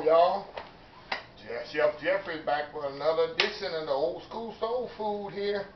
y'all. Chef Jeffrey back with another edition of the old school soul food here.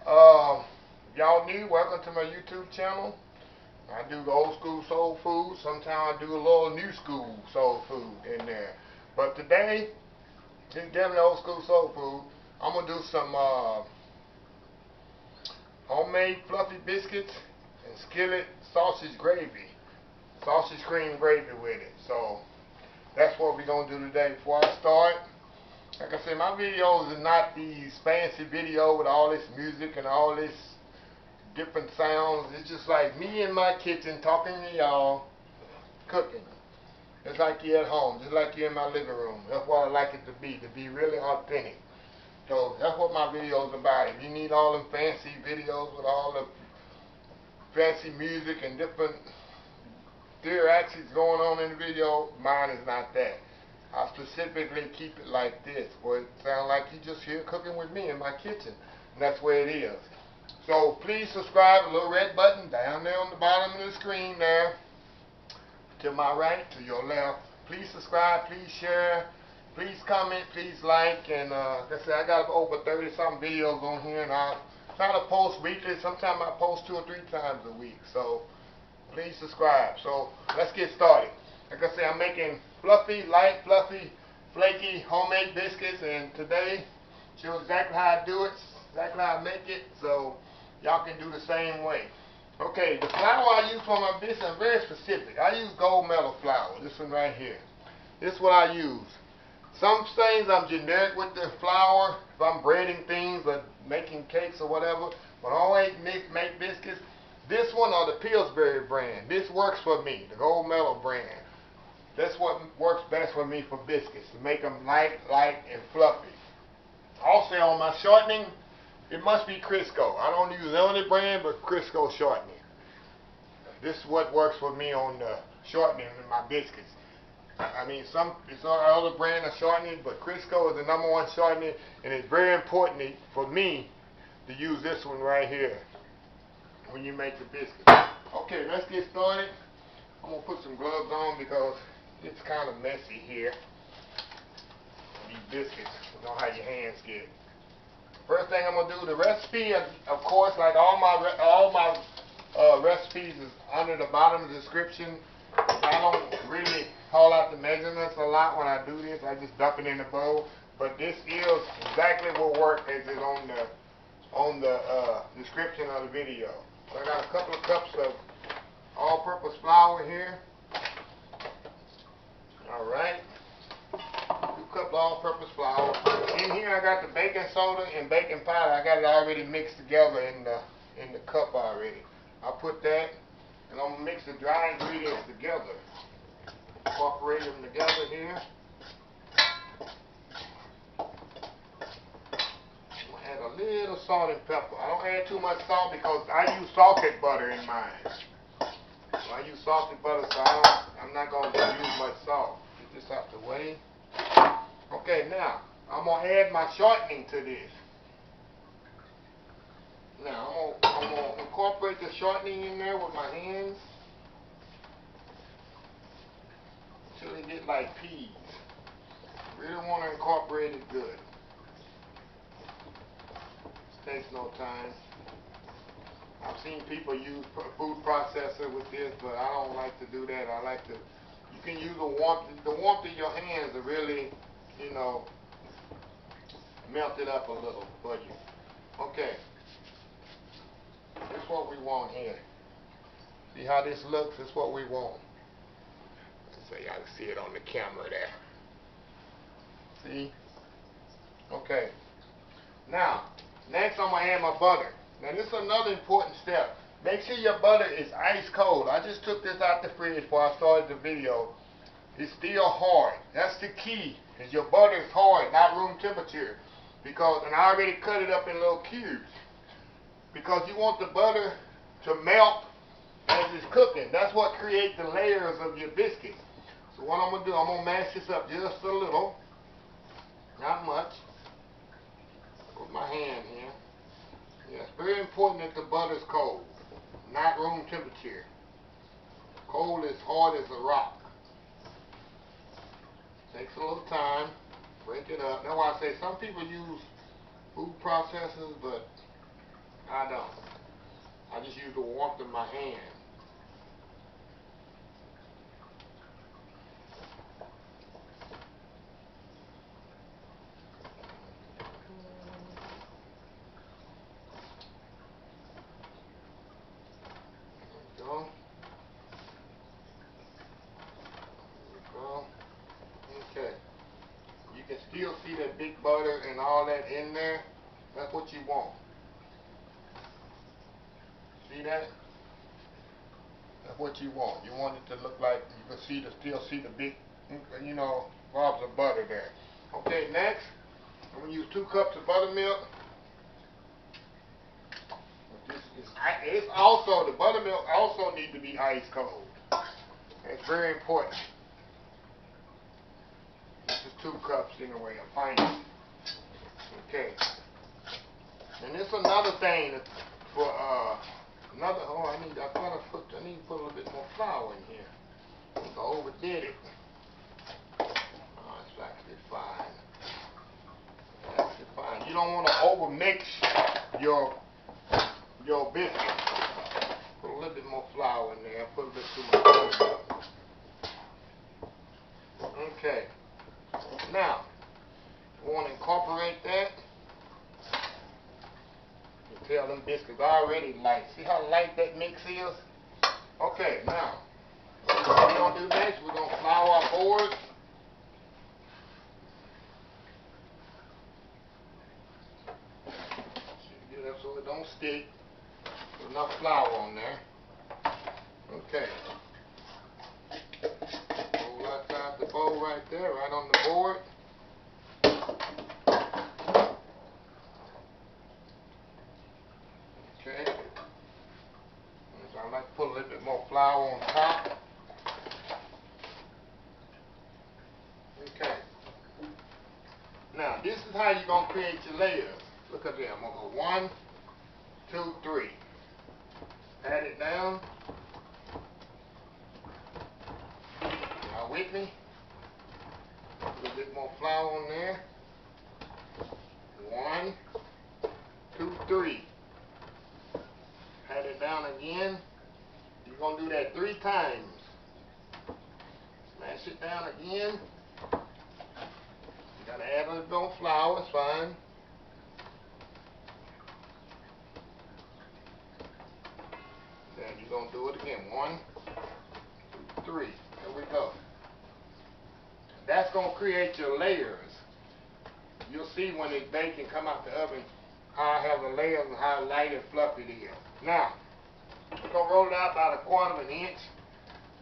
Y'all new, welcome to my YouTube channel. I do the old school soul food. Sometimes I do a little new school soul food in there. But today, it's definitely old school soul food. I'm going to do some homemade fluffy biscuits and skillet sausage gravy. Sausage cream gravy with it. So that's what we're going to do today. Before I start, like I said, my videos are not these fancy videos with all this music and all this different sounds. It's just like me in my kitchen talking to y'all, cooking. It's like you're at home, just like you're in my living room. That's what I like it to be really authentic. So that's what my videos are about. If you need all them fancy videos with all the fancy music and different actions going on in the video, mine is not that. I specifically keep it like this, where it sounds like you just here cooking with me in my kitchen. And that's where it is. So please subscribe, the little red button down there on the bottom of the screen there. To my right, to your left. Please subscribe, please share, please comment, please like. And like I said, I got over 30 something videos on here, and I try to post weekly. Sometimes I post 2 or 3 times a week. So please subscribe. So let's get started. Like I said, I'm making fluffy, light, fluffy, flaky homemade biscuits, and today show exactly how I do it, exactly how I make it, so y'all can do the same way. Okay, the flour I use for my biscuits is very specific. I use gold medal flour, this one right here. This is what I use. Some things I'm generic with the flour, if I'm breading things or making cakes or whatever, but I always make biscuits. This one or the Pillsbury brand, this works for me, the gold medal brand. That's what works best for me for biscuits, to make them light, and fluffy. Also on my shortening, it must be Crisco. I don't use any brand but Crisco shortening. This is what works for me on the shortening in my biscuits. I mean, it's other brand of shortening, but Crisco is the #1 shortening, and it's very important for me to use this one right here when you make the biscuits. Okay, let's get started. I'm going to put some gloves on because it's kind of messy here. These biscuits, you know how your hands get. First thing I'm going to do, the recipe, of course, like all my recipes is under the bottom of the description. I don't really call out the measurements a lot when I do this. I just dump it in the bowl. But this is exactly what works as is on the description of the video. So I got a couple of cups of all-purpose flour here. Alright. 2 cups of all-purpose flour. In here I got the baking soda and baking powder. I got it already mixed together in the cup already. I put that, and I'm going to mix the dry ingredients together. Incorporate them together here. I'm going to add a little salt and pepper. I don't add too much salt because I use salted butter in mine. So I use salted butter, so I'm not going to use much salt. Get this out the way. Okay, now I'm going to add my shortening to this. Now I'm going to incorporate the shortening in there with my hands until they get like peas. Really want to incorporate it good. This takes no time. I've seen people use food processor with this, but I don't like to do that. I like to, you can use the warmth of your hands to really, you know, melt it up a little for you. Okay. This is what we want here. See how this looks? This is what we want. So y'all can see it on the camera there. See? Okay. Now, next I'm going to add my butter. Now this is another important step. Make sure your butter is ice cold. I just took this out the fridge before I started the video. It's still hard. That's the key. Is your butter is hard, not room temperature. Because, and I already cut it up in little cubes. Because you want the butter to melt as it's cooking. That's what creates the layers of your biscuits. So what I'm going to do, I'm going to mash this up just a little. Not much. With my hand here. Yeah, it's very important that the butter is cold, not room temperature. Cold as hard as a rock. Takes a little time. Break it up. That's why I say some people use food processors, but I don't. I just use the warmth of my hand. There we go. Okay. You can still see that big butter and all that in there. That's what you want. See that? That's what you want. You want it to look like you can see still see the big, globs of butter there. Okay, next, I'm gonna use 2 cups of buttermilk. It's also the buttermilk also needs to be ice cold. It's very important. This is 2 cups anyway, a pint. Okay. And this another thing for I need to put a little bit more flour in here. I overdid it. Oh, it's actually fine. It's actually fine. You don't want to over mix your biscuit. Put a little bit more flour in there. Put a bit too much flour. Okay. Now, you want to incorporate that. You tell them biscuits already light. See how light that mix is? Okay, now, what we're going to do next, we're going to flour our board. Get it up so it don't stick. Put enough flour on there. Okay. Roll outside the bowl right there, right on the board. Okay. So I like to put a little bit more flour on top. Okay. Now, this is how you're going to create your layers. Look at there. I'm going to go 1, 2, 3. Pat it down. Y'all with me? A little bit more flour on there. 1, 2, 3. Pat it down again. You're going to do that 3 times. Smash it down again. You got to add a little bit more flour, it's fine. Then you're going to do it again. 1, 2, 3. There we go. That's going to create your layers. You'll see when it's baked and come out the oven how I have the layers and how light and fluffy it is. Now, we're going to roll it out about 1/4 inch.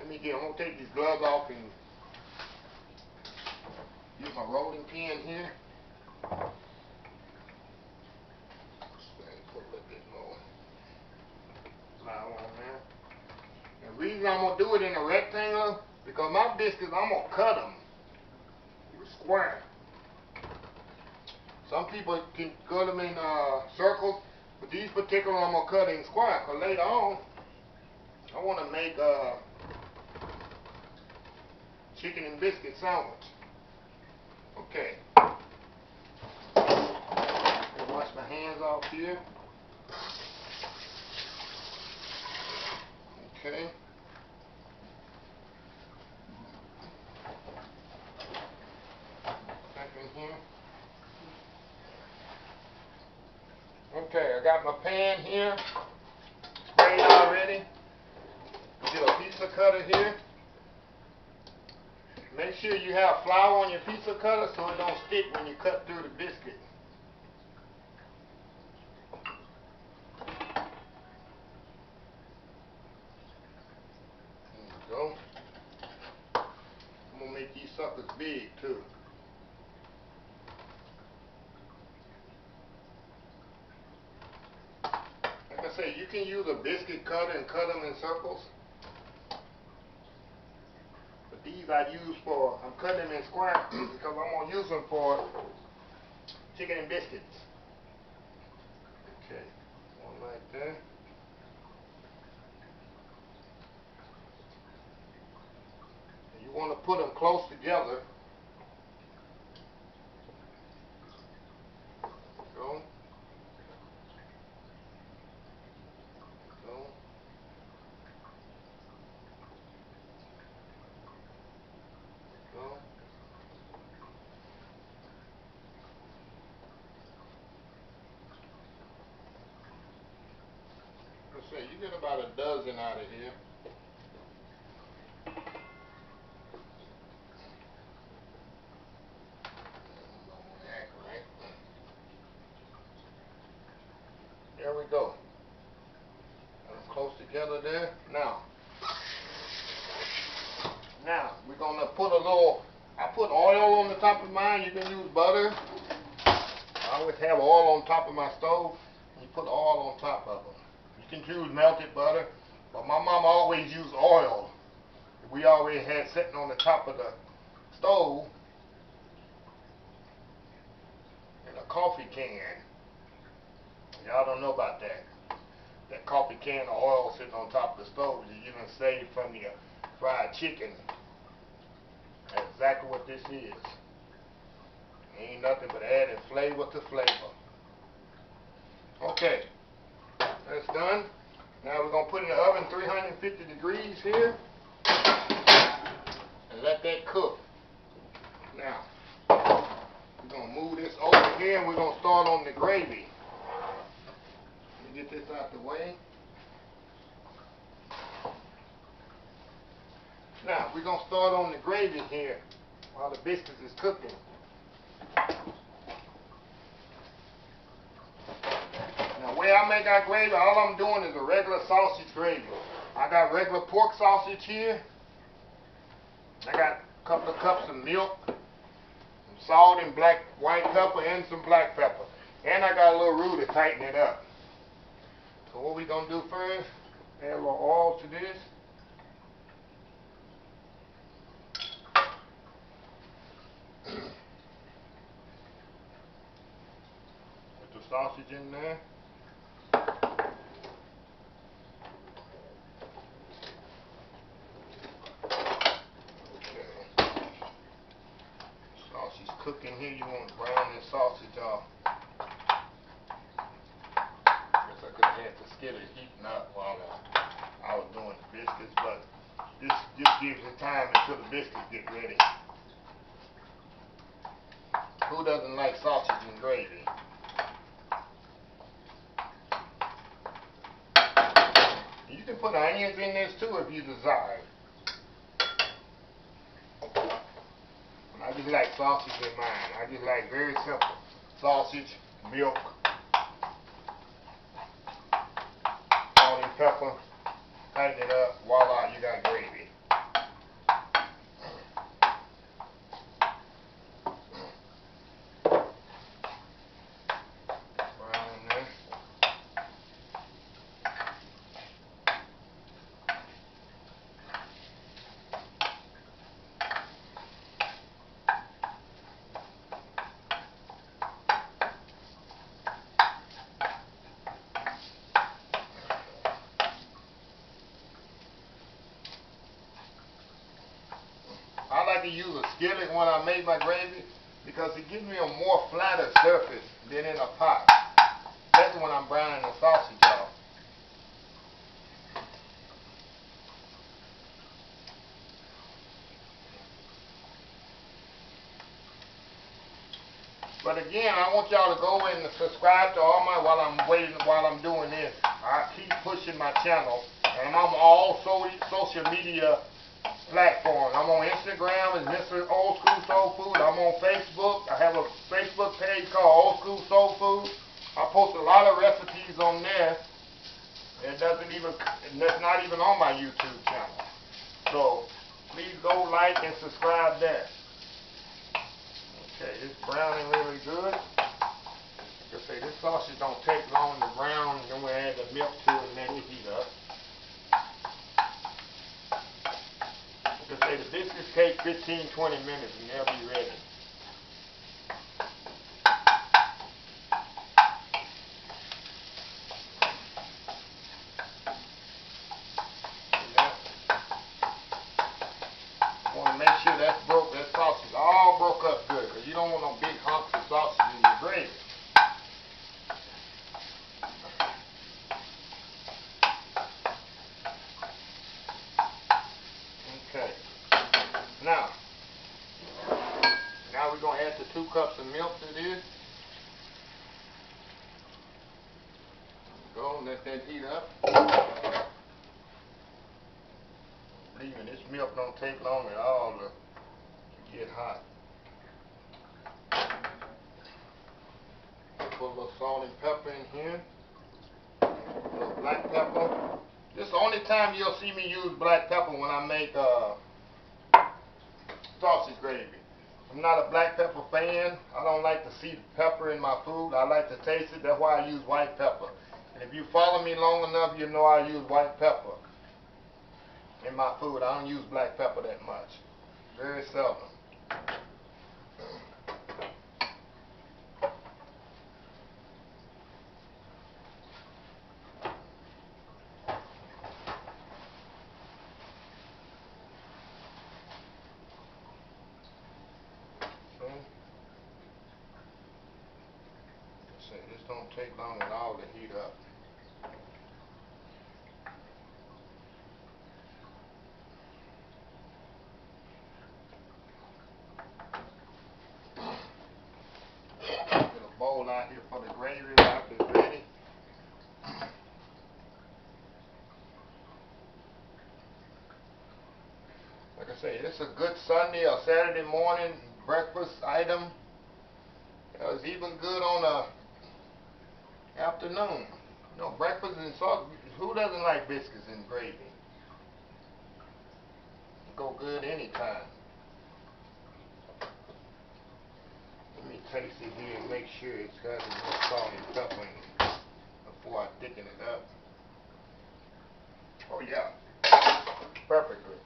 I'm going to take these gloves off and use my rolling pin here. Put a little bit more flour on there. The reason I'm going to do it in a rectangle, because my biscuits, I'm going to cut them square. Some people can cut them in circles, but these particular I'm going to cut in square, because later on, I want to make a chicken and biscuit sandwich. Okay. Wash my hands off here. Okay. Back in here. Okay, I got my pan here. Sprayed already. Get a pizza cutter here. Make sure you have flour on your pizza cutter so it don't stick when you cut through the biscuit. There you go. I'm going to make these suckers big too. Like I say, you can use a biscuit cutter and cut them in circles. But these I use for, I'm cutting them in square because I'm going to use them for chicken and biscuits. Okay, one like that. And you want to put them close together You get about a dozen out of here. There we go. Got them close together there. Now we're gonna put a little. I put oil on the top of mine. You can use butter. I always have oil on top of my stove. You put oil on top of them. You can use melted butter, but my mom always used oil. We always had sitting on the top of the stove in a coffee can. Y'all don't know about that. That coffee can of oil sitting on top of the stove that you done saved from your fried chicken. That's exactly what this is. Ain't nothing but adding flavor to flavor. Okay, that's done. Now we're gonna put it in the oven 350 degrees here and let that cook. Now we're gonna move this over here and we're gonna start on the gravy. Let me get this out the way. Now we're gonna start on the gravy here while the biscuits is cooking. Now where I make our gravy, all I'm doing is a regular sausage gravy. I got regular pork sausage here. I got a couple of cups of milk, some salt and white pepper and some black pepper. And I got a little roux to tighten it up. So what we gonna do first, add a little oil to this. Put the sausage in there. Cooking here, you want to brown this sausage off. Guess I could have had the skillet heating up while I was doing the biscuits, but this just gives it time until the biscuits get ready. Who doesn't like sausage and gravy? You can put onions in this too if you desire. I just like sausage in mine. I just like very simple. Sausage, milk, salt and pepper. Tighten it up. Voila, you got gravy. Brown this. I like to use a skillet when I make my gravy because it gives me a more flatter surface than in a pot. Especially when I'm browning the sausage off. But again, I want y'all to go and subscribe to all my while I'm doing this. I keep pushing my channel, and I'm on all social media platforms. I'm on Instagram as Mr. Old School Soul Food. I'm on Facebook. I have a Facebook page called Old School Soul Food. I post a lot of recipes on there. That's not even on my YouTube channel. So please go like and subscribe there. Okay, it's browning really good. Like I say, this sausage don't take long to brown. Then we add the milk to it and let it heat up. Like I say, the biscuits take 15-20 minutes and they'll be ready. Make sure that sausage all broke up good, because you don't want no big hunks of sausage in your gravy. Okay. Now we're going to add the 2 cups of milk to this. Go and let that heat up. milk don't take long at all to get hot. Put a little salt and pepper in here. A little black pepper. This is the only time you'll see me use black pepper when I make sausage gravy. I'm not a black pepper fan. I don't like to see the pepper in my food. I like to taste it. That's why I use white pepper. And if you follow me long enough, you know I use white pepper in my food. I don't use black pepper that much. Very seldom. This don't take long at all to heat up. Get a bowl out here for the gravy after it's ready. Like I say, this is a good Sunday or Saturday morning breakfast item. It's even good on a afternoon. You know, breakfast and sauce. Who doesn't like biscuits and gravy? Go good anytime. Let me taste it here and make sure it's got enough salt and pepper in it before I thicken it up. Oh yeah, perfectly.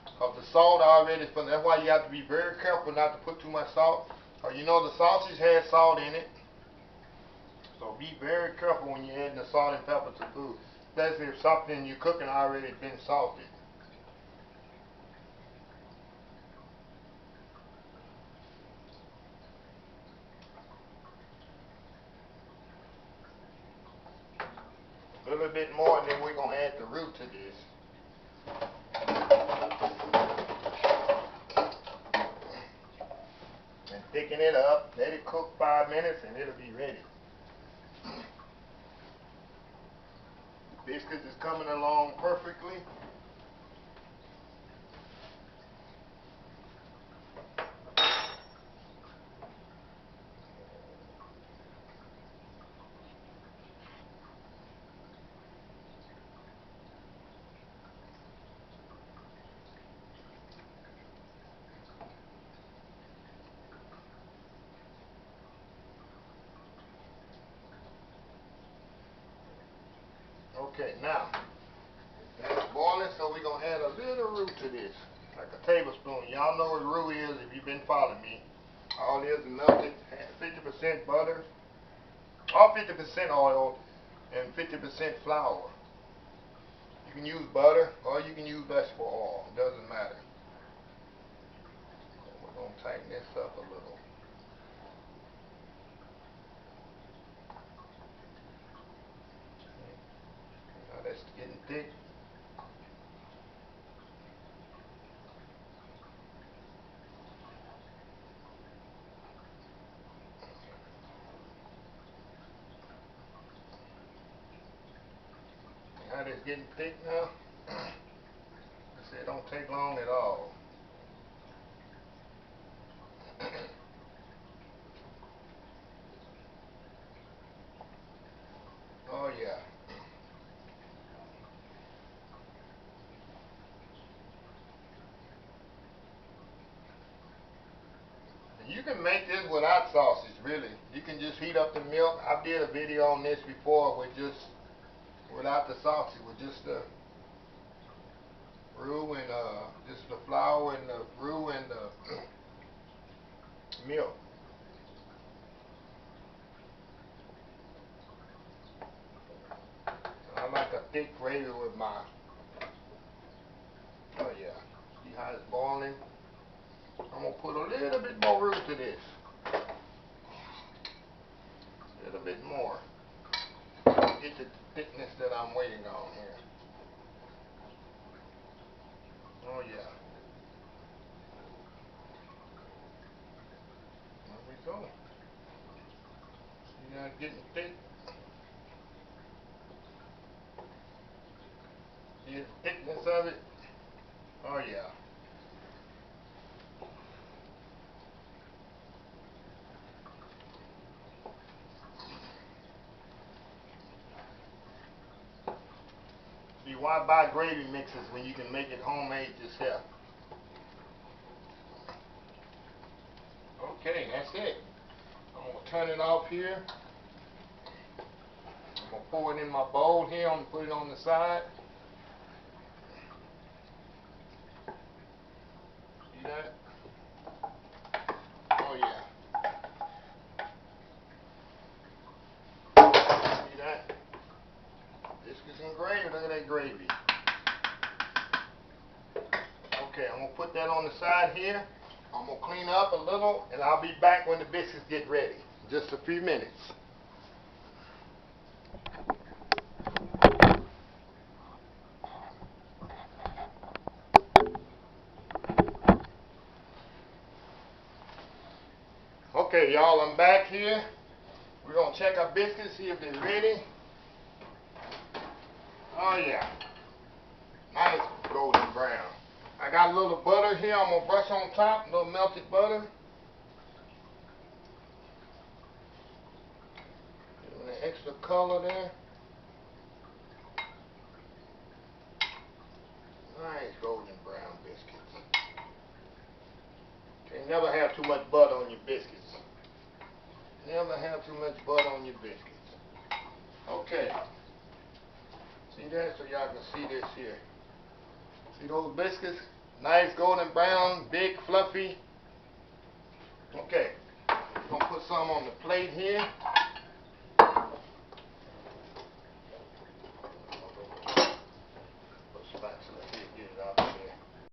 Because the salt already, that's why you have to be very careful not to put too much salt. You know the sausage has salt in it. So be very careful when you're adding the salt and pepper to food. Especially if something you're cooking already been salted. A little bit more and then we're going to add the root to this. And thicken it up. Let it cook 5 minutes and it'll be ready. Biscuits is coming along perfectly. Okay, now it's boiling, so we're going to add a little roux to this, like a tablespoon. Y'all know what roux is if you've been following me. All it is nothing, 50% butter, or 50% oil, and 50% flour. You can use butter, or you can use vegetable oil. It doesn't matter. So we're going to tighten this up a little. Now that's getting thick. Now it's getting thick now. It don't take long at all. Oh yeah. You can make this without sausage, really. You can just heat up the milk. I did a video on this before with just without the sausage, with just the roux and just the flour and the roux and the milk. I like a thick gravy with my. Oh yeah. See how it's boiling? I'm gonna put a little bit more roux to this. A little bit more. Get the thickness that I'm waiting on here. Oh yeah. There we go. See how it's getting thick? See the thickness of it? Oh yeah. See, why buy gravy mixes when you can make it homemade yourself? Okay, that's it. I'm going to turn it off here. I'm going to pour it in my bowl here. I'm going to put it on the side. See that? Oh yeah. See that? Biscuits and gravy. Look at that gravy. Okay, I'm going to put that on the side here. I'm going to clean up a little, and I'll be back when the biscuits get ready. Just a few minutes. Okay, y'all, I'm back here. We're going to check our biscuits, see if they're ready. Oh, yeah. Nice golden brown. I got a little butter here. I'm going to brush on top, a little melted butter. Give it an extra color there. Nice golden brown biscuits. Okay, never have too much butter on your biscuits. Never have too much butter on your biscuits. Okay. See that? So y'all can see this here. See those biscuits? Nice golden brown, big, fluffy. Okay. I'm going to put some on the plate here.